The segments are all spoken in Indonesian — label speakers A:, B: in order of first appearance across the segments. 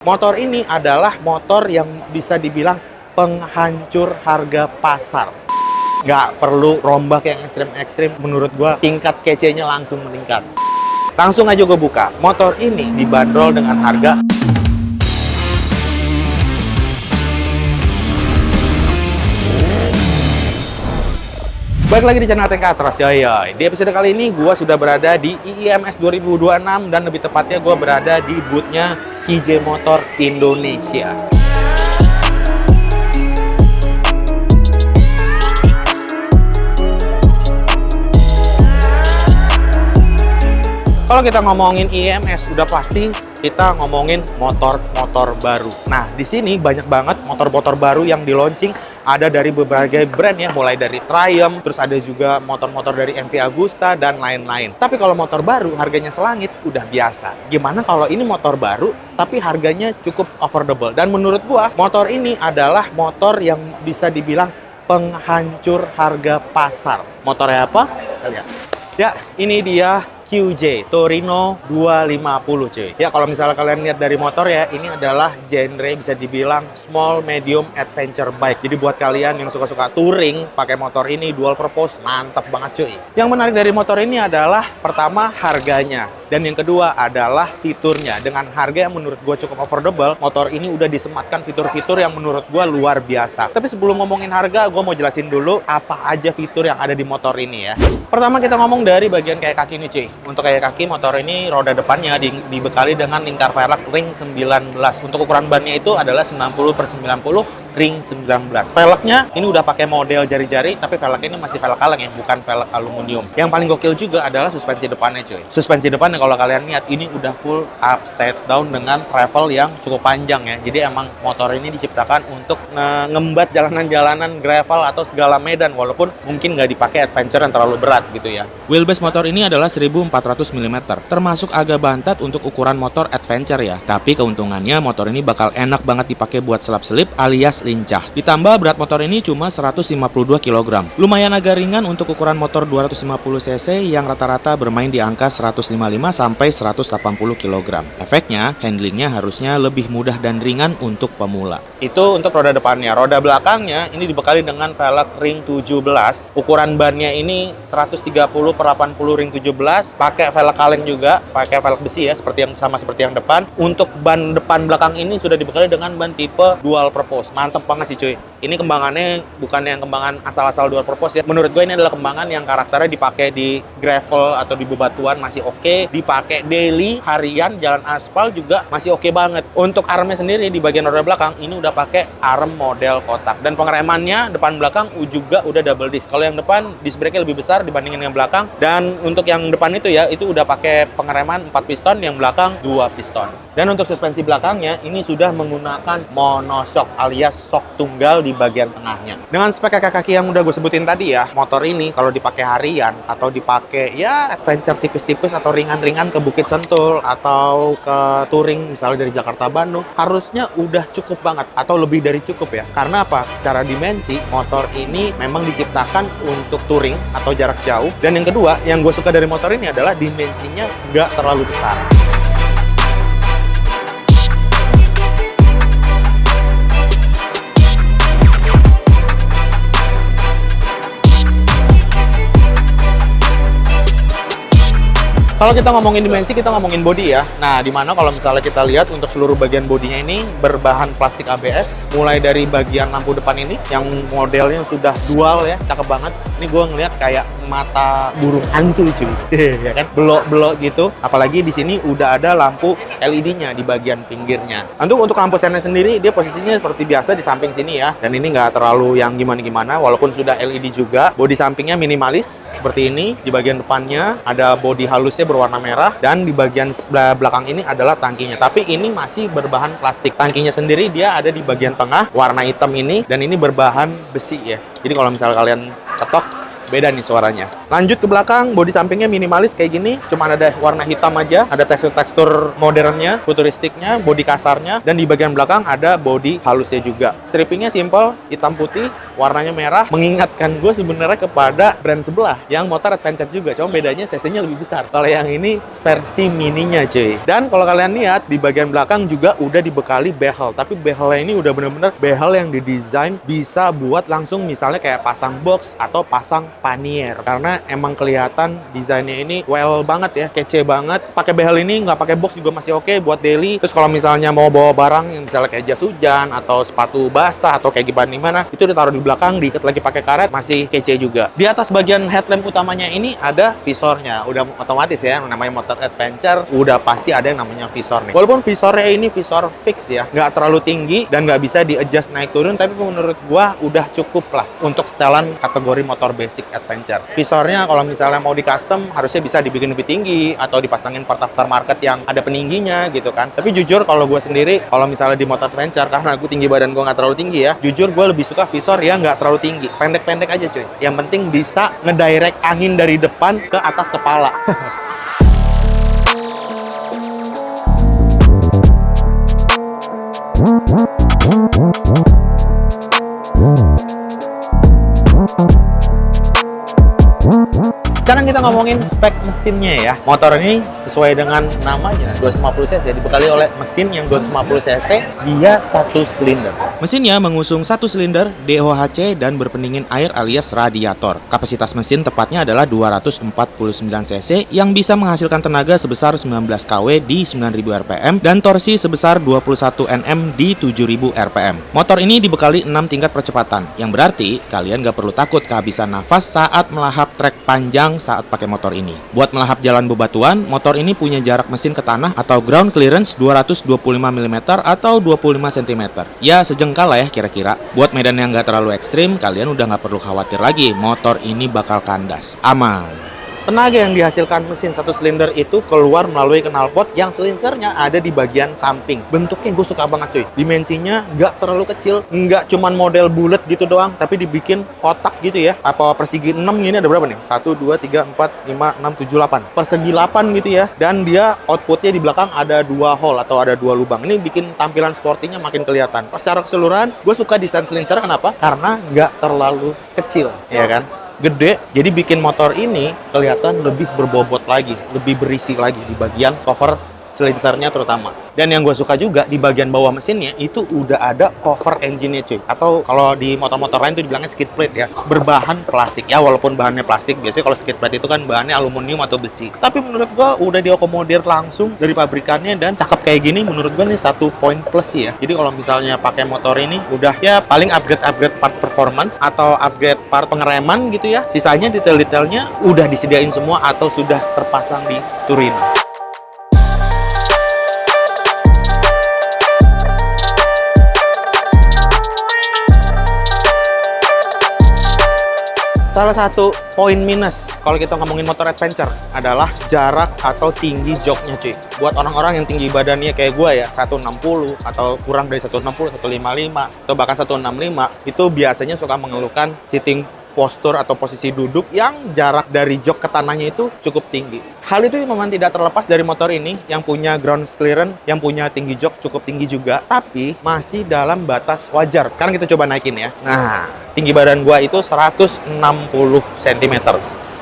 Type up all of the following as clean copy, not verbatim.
A: Motor ini adalah motor yang bisa dibilang penghancur harga pasar. Nggak perlu rombak yang ekstrim-ekstrim, menurut gua tingkat kece-nya langsung meningkat. Langsung aja gue buka. Motor ini dibanderol dengan harga Baik lagi di channel TK Atras Jaya. Di episode kali ini gua sudah berada di IIMS 2026 dan lebih tepatnya gua berada di booth-nya KJ Motor Indonesia. Kalau kita ngomongin IIMS, udah pasti kita ngomongin motor-motor baru. Nah, di sini banyak banget motor-motor baru yang di launching. Ada dari berbagai brand ya, mulai dari Triumph, terus ada juga motor-motor dari MV Agusta, dan lain-lain. Tapi kalau motor baru, harganya selangit, udah biasa. Gimana kalau ini motor baru, tapi harganya cukup affordable? Dan menurut gua, motor ini adalah motor yang bisa dibilang penghancur harga pasar. Motornya apa? Kita lihat. Ya, ini dia QJ Torino 250 cuy. Ya kalau misalnya kalian lihat dari motor ya, ini adalah genre bisa dibilang small medium adventure bike. Jadi buat kalian yang suka-suka touring pakai motor ini dual purpose, mantap banget cuy. Yang menarik dari motor ini adalah pertama harganya, dan yang kedua adalah fiturnya. Dengan harga yang menurut gue cukup affordable, motor ini udah disematkan fitur-fitur yang menurut gue luar biasa. Tapi sebelum ngomongin harga, gue mau jelasin dulu apa aja fitur yang ada di motor ini ya. Pertama kita ngomong dari bagian kayak kaki ini cuy. Untuk kayak kaki, motor ini roda depannya dibekali dengan lingkar velg ring 19. Untuk ukuran bannya itu adalah 90/90 ring 19. Velgnya ini udah pakai model jari-jari, tapi velgnya ini masih velg kaleng ya, bukan velg aluminium. Yang paling gokil juga adalah suspensi depannya cuy. Suspensi depannya kalau kalian lihat ini udah full upside down dengan travel yang cukup panjang ya. Jadi emang motor ini diciptakan untuk ngembat jalanan-jalanan gravel atau segala medan, walaupun mungkin nggak dipakai adventure yang terlalu berat gitu ya. Wheelbase motor ini adalah 1400 mm, termasuk agak bantat untuk ukuran motor adventure ya. Tapi keuntungannya motor ini bakal enak banget dipakai buat selap-selip alias lincah. Ditambah berat motor ini cuma 152 kg. Lumayan agak ringan untuk ukuran motor 250 cc yang rata-rata bermain di angka 155 sampai 180 kg. Efeknya, handlingnya harusnya lebih mudah dan ringan untuk pemula. Itu untuk roda depannya. Roda belakangnya ini dibekali dengan velg ring 17. Ukuran bannya ini 130/80 ring 17. Pakai velg kaleng juga, pakai velg besi ya, seperti yang depan. Untuk ban depan belakang ini sudah dibekali dengan ban tipe dual purpose. Mantep banget sih cuy. Ini kembangannya bukan yang kembangan asal-asal dual purpose ya. Menurut gue ini adalah kembangan yang karakternya dipakai di gravel atau di bebatuan masih oke. Dipakai daily, harian, jalan aspal juga masih oke banget. Untuk armnya sendiri di bagian roda belakang ini udah pakai arm model kotak. Dan pengeremannya depan belakang juga udah double disc. Kalau yang depan disc brake-nya lebih besar dibandingin yang belakang. Dan untuk yang depan itu ya, itu udah pakai pengereman 4 piston, yang belakang 2 piston. Dan untuk suspensi belakangnya ini sudah menggunakan monoshock alias shock tunggal di bagian tengahnya. Dengan spek kaki yang udah gue sebutin tadi ya, motor ini kalau dipakai harian atau dipakai ya adventure tipis-tipis atau ringan-ringan ke Bukit Sentul atau ke touring misalnya dari Jakarta Bandung, harusnya udah cukup banget atau lebih dari cukup ya. Karena apa? Secara dimensi motor ini memang diciptakan untuk touring atau jarak jauh. Dan yang kedua, yang gue suka dari motor ini adalah dimensinya nggak terlalu besar. Kalau kita ngomongin dimensi, kita ngomongin bodi ya. Nah, dimana kalau misalnya kita lihat untuk seluruh bagian bodinya ini berbahan plastik ABS. Mulai dari bagian lampu depan ini, yang modelnya sudah dual ya, cakep banget. Ini gue ngeliat kayak mata burung hantu cuy, ya kan? Belok-belok gitu. Apalagi di sini udah ada lampu LED-nya di bagian pinggirnya. Untuk lampu sennya sendiri, dia posisinya seperti biasa di samping sini ya. Dan ini nggak terlalu yang gimana-gimana, walaupun sudah LED juga. Bodi sampingnya minimalis, seperti ini. Di bagian depannya ada bodi halusnya berwarna merah, dan di bagian belakang ini adalah tangkinya, tapi ini masih berbahan plastik. Tangkinya sendiri dia ada di bagian tengah warna hitam ini, dan ini berbahan besi ya. Jadi kalau misalnya kalian ketok beda nih suaranya. Lanjut ke belakang, bodi sampingnya minimalis kayak gini, cuma ada warna hitam aja, ada tekstur-tekstur modernnya, futuristiknya, bodi kasarnya, dan di bagian belakang ada bodi halusnya juga. Strippingnya simple, hitam putih, warnanya merah, mengingatkan gue sebenarnya kepada brand sebelah yang motor adventure juga, cuma bedanya cc-nya lebih besar. Kalau yang ini versi mininya cuy. Dan kalau kalian lihat di bagian belakang juga udah dibekali behel, tapi behelnya ini udah bener-bener behel yang didesain bisa buat langsung misalnya kayak pasang box atau pasang pannier, karena emang kelihatan desainnya ini well banget ya, kece banget. Pakai behel ini nggak pakai box juga masih oke buat daily. Terus kalau misalnya mau bawa barang yang misalnya kayak jas hujan atau sepatu basah atau kayak gimana itu ditaruh di belakang, diikat lagi pakai karet, masih kece juga. Di atas bagian headlamp utamanya ini ada visornya, udah otomatis ya, namanya motor adventure udah pasti ada yang namanya visor nih. Walaupun visornya ini visor fix ya, nggak terlalu tinggi dan nggak bisa di adjust naik turun, tapi menurut gua udah cukup lah untuk setelan kategori motor basic adventure. Visornya kalau misalnya mau di custom harusnya bisa dibikin lebih tinggi atau dipasangin part aftermarket yang ada peningginya gitu kan. Tapi jujur kalau gue sendiri, kalau misalnya di motor adventure, karena gue tinggi badan gue nggak terlalu tinggi ya, jujur gue lebih suka visor yang nggak terlalu tinggi, pendek-pendek aja cuy. Yang penting bisa ngedirect angin dari depan ke atas kepala. Sekarang kita ngomongin spek mesinnya ya. Motor ini sesuai dengan namanya 250 cc, dibekali oleh mesin yang 250 cc, dia satu silinder. Mesinnya mengusung satu silinder DOHC dan berpendingin air alias radiator. Kapasitas mesin tepatnya adalah 249 cc yang bisa menghasilkan tenaga sebesar 19 kW di 9000 rpm dan torsi sebesar 21 Nm di 7000 rpm. Motor ini dibekali 6 tingkat percepatan, yang berarti kalian gak perlu takut kehabisan nafas saat melahap trek panjang saat pakai motor ini. Buat melahap jalan bebatuan, motor ini punya jarak mesin ke tanah atau ground clearance 225 mm atau 25 cm. Ya sejengkal lah ya kira-kira. Buat medan yang nggak terlalu ekstrim, kalian udah nggak perlu khawatir lagi motor ini bakal kandas. Aman. Tenaga yang dihasilkan mesin satu silinder itu keluar melalui knalpot yang selinsernya ada di bagian samping. Bentuknya gue suka banget cuy. Dimensinya nggak terlalu kecil, nggak cuman model bulat gitu doang, tapi dibikin kotak gitu ya. Apa persegi 6 ini ada berapa nih? 1, 2, 3, 4, 5, 6, 7, 8. Persegi 8 gitu ya. Dan dia outputnya di belakang ada 2 hole atau ada 2 lubang. Ini bikin tampilan sportinya makin kelihatan. Secara keseluruhan, gue suka desain selinser. Kenapa? Karena nggak terlalu kecil, ya kan? Gede, jadi bikin motor ini kelihatan lebih berbobot lagi, lebih berisi lagi di bagian cover selinsernya terutama. Dan yang gue suka juga di bagian bawah mesinnya itu udah ada cover engine-nya cuy, atau kalau di motor-motor lain itu dibilangnya skid plate ya, berbahan plastik ya. Walaupun bahannya plastik, biasanya kalau skid plate itu kan bahannya aluminium atau besi, tapi menurut gue udah diakomodir langsung dari pabrikannya dan cakep kayak gini. Menurut gue nih satu poin plus sih ya. Jadi kalau misalnya pakai motor ini udah ya paling upgrade part performance atau upgrade part pengereman gitu ya, sisanya detail-detailnya udah disediain semua atau sudah terpasang di Turin. Salah satu poin minus kalau kita ngomongin motor adventure adalah jarak atau tinggi joknya cuy. Buat orang-orang yang tinggi badannya kayak gue ya, 160 atau kurang dari 160, 155 atau bahkan 165, itu biasanya suka mengeluhkan sitting postur atau posisi duduk yang jarak dari jok ke tanahnya itu cukup tinggi. Hal itu memang tidak terlepas dari motor ini yang punya ground clearance, yang punya tinggi jok cukup tinggi juga, tapi masih dalam batas wajar. Sekarang kita coba naikin ya. Nah, tinggi badan gua itu 160 cm.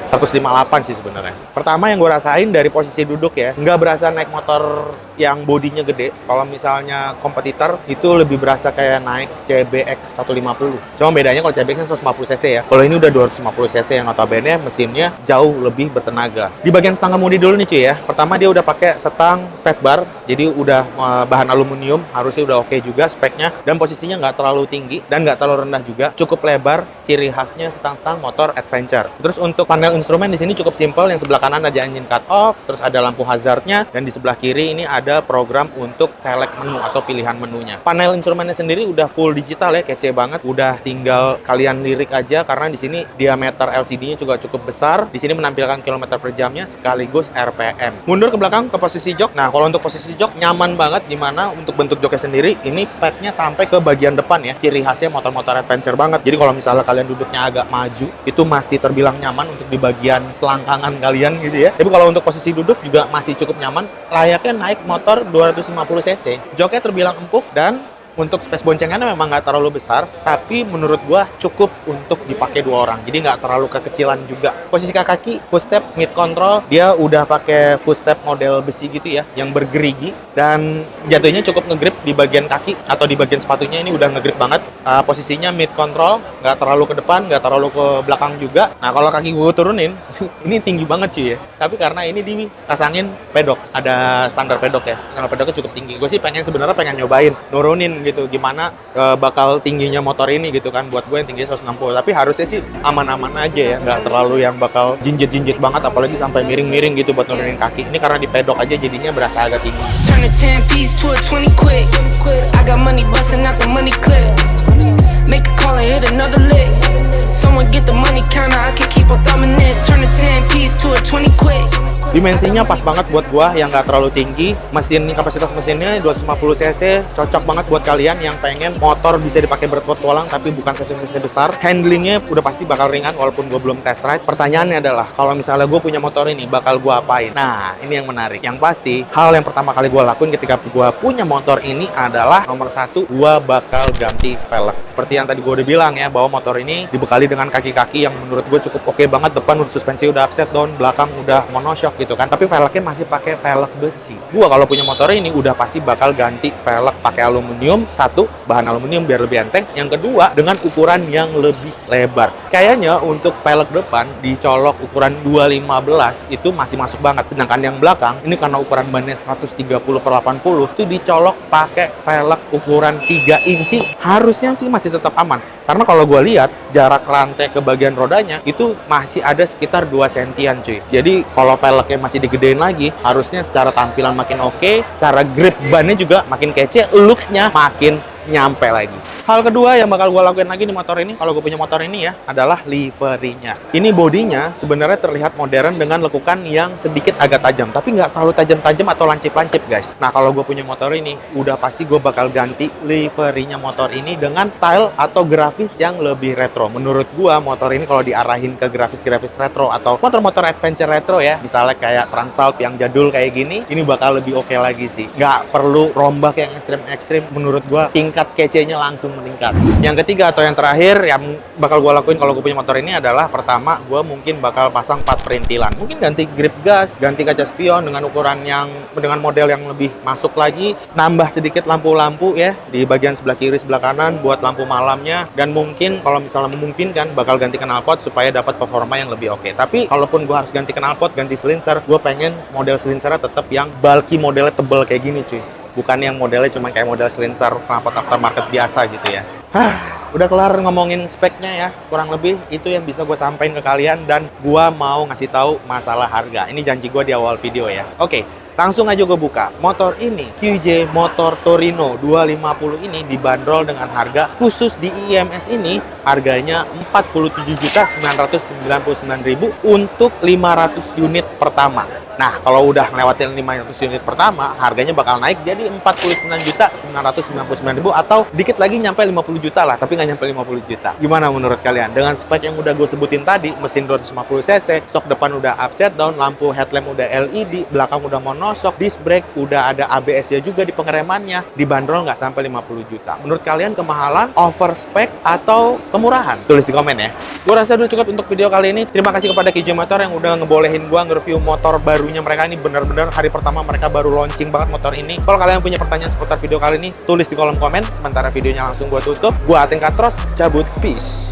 A: 158 sih sebenarnya. Pertama yang gue rasain dari posisi duduk ya, nggak berasa naik motor yang bodinya gede. Kalau misalnya kompetitor itu lebih berasa kayak naik CBX 150. Cuma bedanya kalau CBX 150 cc ya. Kalau ini udah 250 cc yang notabene mesinnya jauh lebih bertenaga. Di bagian stang kemudi dulu nih cuy ya. Pertama dia udah pakai stang fat bar, jadi udah bahan aluminium, harusnya udah oke juga speknya, dan posisinya nggak terlalu tinggi dan nggak terlalu rendah juga, cukup lebar. Ciri khasnya stang-stang motor adventure. Terus untuk panel instrumen di sini cukup simpel. Yang sebelah kanan ada engine cut off, terus ada lampu hazardnya, dan di sebelah kiri ini ada program untuk select menu atau pilihan menunya. Panel instrumennya sendiri udah full digital ya, kece banget. Udah tinggal kalian lirik aja karena di sini diameter LCD-nya juga cukup besar. Di sini menampilkan kilometer per jamnya sekaligus RPM. Mundur ke belakang ke posisi jok. Nah, kalau untuk posisi jok nyaman banget, dimana untuk bentuk joknya sendiri ini padnya sampai ke bagian depan ya. Ciri khasnya motor-motor adventure banget. Jadi kalau misalnya kalian duduknya agak maju, itu masih terbilang nyaman untuk di bagian selangkangan kalian gitu ya. Tapi kalau untuk posisi duduk juga masih cukup nyaman. Layaknya naik motor 250 cc. Joknya terbilang empuk dan untuk space boncengannya memang nggak terlalu besar, tapi menurut gua cukup untuk dipakai 2 orang. Jadi nggak terlalu kekecilan juga. Posisi kaki, footstep, mid control, dia udah pakai footstep model besi gitu ya, yang bergerigi. Dan jatuhnya cukup ngegrip di bagian kaki atau di bagian sepatunya ini udah ngegrip banget. Posisinya mid control, nggak terlalu ke depan, nggak terlalu ke belakang juga. Nah, kalau kaki gua turunin, ini tinggi banget cuy ya. Tapi karena ini dipasangin pedok, ada standar pedok ya. Karena pedoknya cukup tinggi. Gue sih sebenarnya pengen nyobain, nurunin gitu gimana bakal tingginya motor ini gitu kan, buat gue yang tingginya 160, tapi harusnya sih aman-aman aja ya, nggak terlalu yang bakal jinjit-jinjit banget, apalagi sampai miring-miring gitu buat nurunin kaki. Ini karena di pedok aja jadinya berasa agak tinggi. Dimensinya pas banget buat gua yang nggak terlalu tinggi. Kapasitas mesinnya 250 cc, cocok banget buat kalian yang pengen motor bisa dipakai berpetualang tapi bukan cc-cc besar. Handlingnya udah pasti bakal ringan walaupun gua belum test ride. Pertanyaannya adalah, kalau misalnya gua punya motor ini bakal gua apain? Nah, ini yang menarik. Yang pasti, hal yang pertama kali gua lakuin ketika gua punya motor ini adalah nomor 1, gua bakal ganti velg. Seperti yang tadi gua udah bilang ya, bahwa motor ini dibekali dengan kaki-kaki yang menurut gua cukup oke banget. Depan udah suspensi udah upside down, belakang udah monoshock gitu kan, tapi velgnya masih pakai velg besi. Gua kalau punya motor ini udah pasti bakal ganti velg pakai aluminium. 1, bahan aluminium biar lebih enteng. Yang kedua, dengan ukuran yang lebih lebar. Kayaknya untuk velg depan dicolok ukuran 215 itu masih masuk banget. Sedangkan yang belakang ini karena ukuran bannya 130/80 itu dicolok pakai velg ukuran 3 inci. Harusnya sih masih tetap aman. Karena kalau gue lihat jarak rantai ke bagian rodanya itu masih ada sekitar 2 sentian cuy. Jadi kalau velgnya masih digedein lagi, harusnya secara tampilan makin oke, secara grip bannya juga makin kece, looks-nya makin nyampe lagi. Hal kedua yang bakal gue lakuin lagi di motor ini, kalau gue punya motor ini ya, adalah liverynya. Ini bodinya sebenarnya terlihat modern dengan lekukan yang sedikit agak tajam, tapi nggak terlalu tajam-tajam atau lancip-lancip guys. Nah, kalau gue punya motor ini, udah pasti gue bakal ganti liverynya motor ini dengan style atau grafis yang lebih retro. Menurut gue, motor ini kalau diarahin ke grafis-grafis retro atau motor-motor adventure retro ya, misalnya kayak Transalp yang jadul kayak gini, ini bakal lebih oke lagi sih. Nggak perlu rombak yang ekstrim-ekstrim. Menurut gue, tingkat kece-nya langsung meningkat. Yang ketiga atau yang terakhir yang bakal gue lakuin kalau gue punya motor ini adalah, pertama, gue mungkin bakal pasang 4 perintilan. Mungkin ganti grip gas, ganti kaca spion dengan ukuran dengan model yang lebih masuk lagi, nambah sedikit lampu-lampu ya di bagian sebelah kiri, sebelah kanan buat lampu malamnya, dan mungkin kalau misalnya memungkinkan bakal ganti knalpot supaya dapat performa yang lebih oke. Tapi kalaupun gue harus ganti knalpot, ganti silencer, gue pengen model silencernya tetap yang bulky, modelnya tebel kayak gini cuy. Bukan yang modelnya cuma kayak model silencer knalpot aftermarket biasa gitu ya. Udah kelar ngomongin speknya ya. Kurang lebih itu yang bisa gue sampaikan ke kalian, dan gue mau ngasih tahu masalah harga. Ini janji gue di awal video ya. Oke, langsung aja gue buka. Motor ini, QJ Motor Torino 250 ini dibanderol dengan harga khusus di IMS ini, harganya 47.999.000 untuk 500 unit pertama. Nah, kalau udah ngelewatin 500 unit pertama, harganya bakal naik jadi 49.999.000 atau dikit lagi nyampe 50 juta lah, tapi nggak nyampe 50 juta. Gimana menurut kalian? Dengan spek yang udah gue sebutin tadi, mesin 250 cc, sok depan udah upside down, lampu headlamp udah LED, belakang udah monoshock, disc brake udah ada ABS-nya juga di pengeremannya, dibanderol nggak sampai 50 juta. Menurut kalian kemahalan, over spec, atau kemurahan? Tulis di komen ya. Gue rasa udah cukup untuk video kali ini. Terima kasih kepada QJ Motor yang udah ngebolehin gue nge-review motor barunya mereka. Ini bener-bener hari pertama mereka baru launching banget motor ini. Kalau kalian punya pertanyaan seputar video kali ini, tulis di kolom komen. Sementara videonya langsung gue tutup. Gue Ating Katros, cabut, peace.